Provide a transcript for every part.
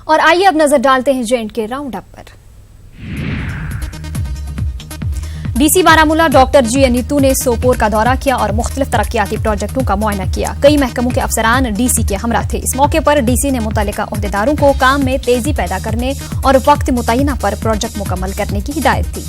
और आइए अब नजर डालते हैं J&K राउंड अप पर। डीसी बारामूला डॉक्टर जी नीतू ने सोपोर का दौरा किया और मुख्तलिफ तरक्याती प्रोजेक्टों का मुआयना किया। कई महकमों के अफसरान डीसी के हमरा थे। इस मौके पर डीसी ने मुतल्लिका ओहदेदारों को काम में तेजी पैदा करने और वक्त मुतय्यना पर प्रोजेक्ट मुकम्मल करने की हिदायत दी।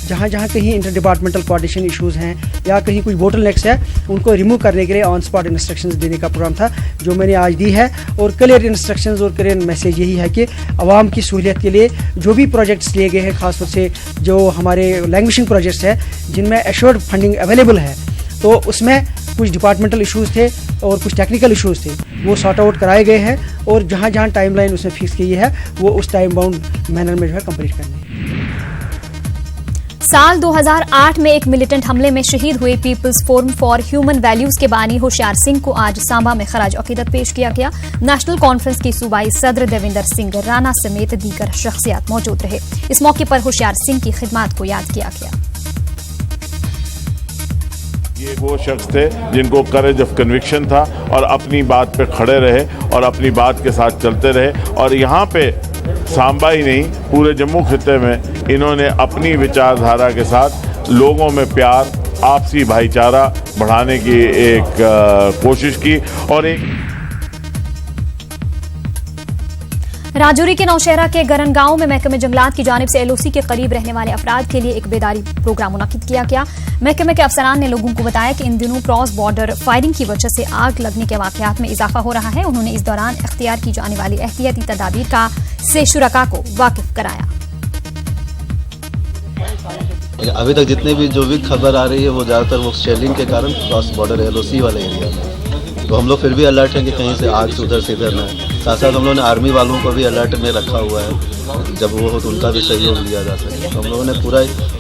जहाँ जहाँ कहीं इंटर डिपार्टमेंटल कोऑर्डिनेशन इश्यूज हैं या कहीं कोई बोटलनेक्स है, उनको रिमूव करने के लिए ऑन स्पॉट इंस्ट्रक्शंस देने का प्रोग्राम था जो मैंने आज दी है। और क्लियर इंस्ट्रक्शंस और क्लियर मैसेज यही है कि आवाम की सहूलियत के लिए जो भी प्रोजेक्ट्स लिए गए हैं, खासतौर से जो हमारे लैंग्वेजिंग प्रोजेक्ट्स हैं जिनमें एश्योर्ड फंडिंग अवेलेबल है, तो उसमें कुछ डिपार्टमेंटल इशूज़ थे और कुछ टेक्निकल इशूज़ थे, वो सॉर्ट आउट कराए गए हैं और जहाँ जहाँ टाइमलाइन उसमें फिक्स की है वो उस टाइम बाउंड मैनर में जो है कंप्लीट करनी है। साल 2008 में एक मिलिटेंट हमले में शहीद हुए peoples forum for human values के बानी होशियार सिंह को आज सांबा में खराज अकीदत पेश किया गया। नेशनल कॉन्फ्रेंस के सूबाई सदर देवेंद्र सिंह राणा समेत दीगर शख्सियात मौजूद रहे। इस मौके पर होशियार सिंह की खिदमत को याद किया गया। ये वो शख्स थे जिनको करेज ऑफ कन्विक्शन था और अपनी बात पे खड़े रहे और अपनी बात के साथ चलते रहे। और यहाँ पे सांबा ही नहीं, पूरे जम्मू खित्ते में इन्होंने अपनी विचारधारा के साथ लोगों में प्यार, आपसी भाईचारा बढ़ाने की एक कोशिश की। और एक राजौरी के नौशहरा के गरन गांव में महकमे जंगलात की जानिब से LOC के करीब रहने वाले अफराद के लिए एक बेदारी प्रोग्राम मुनक्किद किया गया। महकमे के अफसरान ने लोगों को बताया कि इन दिनों क्रॉस बॉर्डर फायरिंग की वजह से आग लगने के वाकयात में इजाफा हो रहा है। उन्होंने इस दौरान इख्तियार की जाने वाली एहतियाती तदाबीर का से शुरका को वाकिफ कराया। अभी तक जितने भी जो भी खबर आ रही है वो ज़्यादातर वो शेलिंग के कारण क्रॉस बॉर्डर LOC वाले एरिया में, तो हम लोग फिर भी अलर्ट हैं कि कहीं से आग उधर से इधर न। साथ साथ हम लोगों ने आर्मी वालों को भी अलर्ट में रखा हुआ है, जब वो हो तो उनका भी सहयोग लिया जा सके। तो हम लोगों ने पूरा,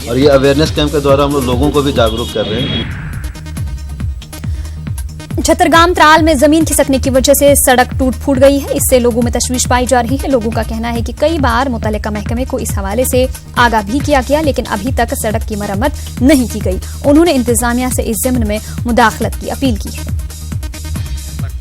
और ये अवेयरनेस कैंप के द्वारा हम लोगों को भी जागरूक कर रहे हैं। छतरगाम त्राल में जमीन खिसकने की वजह से सड़क टूट फूट गई है। इससे लोगों में तशवीश पाई जा रही है। लोगों का कहना है कि कई बार मुतल्लिका महकमे को इस हवाले से आगाह भी किया गया, लेकिन अभी तक सड़क की मरम्मत नहीं की गई। उन्होंने इंतजामिया से इस ज़िम्न में मुदाखलत की अपील की है।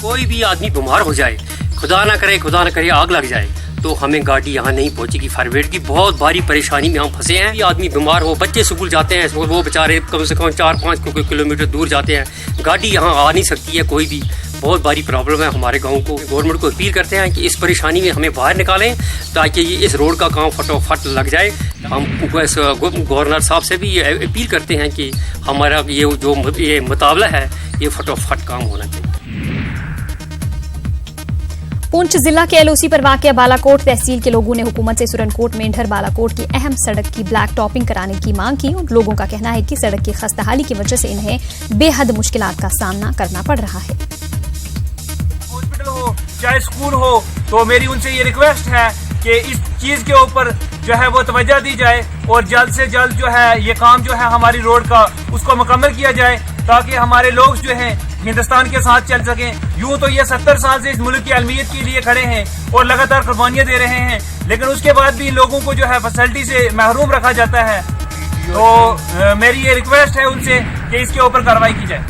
कोई भी आदमी बीमार हो जाए, खुदा ना करे आग लग जाए, तो हमें गाड़ी यहाँ नहीं पहुँचेगी। फायर ब्रिगेड की बहुत भारी परेशानी में हम फंसे हैं। ये आदमी बीमार हो, बच्चे स्कूल जाते हैं, वो बेचारे कम से कम 4-5 किलोमीटर दूर जाते हैं, गाड़ी यहाँ आ नहीं सकती है कोई भी। बहुत भारी प्रॉब्लम है हमारे गांव को। गवर्नमेंट को अपील करते हैं कि इस परेशानी में हमें बाहर निकालें ताकि ये इस रोड का काम फटोफट लग जाए। हम गवर्नर साहब से भी अपील करते हैं कि हमारा ये मुतावला है ये फटोफट काम होना चाहिए। पुंछ जिला के LOC पर वाक़या बालाकोट तहसील के लोगों ने हुकूमत से सुरनकोट मेंढर बालाकोट की अहम सड़क की ब्लैक टॉपिंग कराने की मांग की। और लोगों का कहना है कि सड़क की खस्ताहाली की वजह से इन्हें बेहद मुश्किलात का सामना करना पड़ रहा है। हॉस्पिटल हो चाहे स्कूल हो, तो मेरी उनसे ये रिक्वेस्ट है कि इस चीज के ऊपर जो है वो तवज्जो दी जाए और जल्द से जल्द जो है ये काम जो है हमारी रोड का उसको मुकम्मल किया जाए, ताकि हमारे लोग जो हैं हिंदुस्तान के साथ चल सकें। यूं तो ये 70 साल से इस मुल्क की अलमियत के लिए खड़े हैं और लगातार कुर्बानियां दे रहे हैं, लेकिन उसके बाद भी लोगों को जो है फैसिलिटी से महरूम रखा जाता है। तो मेरी ये रिक्वेस्ट है उनसे कि इसके ऊपर कार्रवाई की जाए।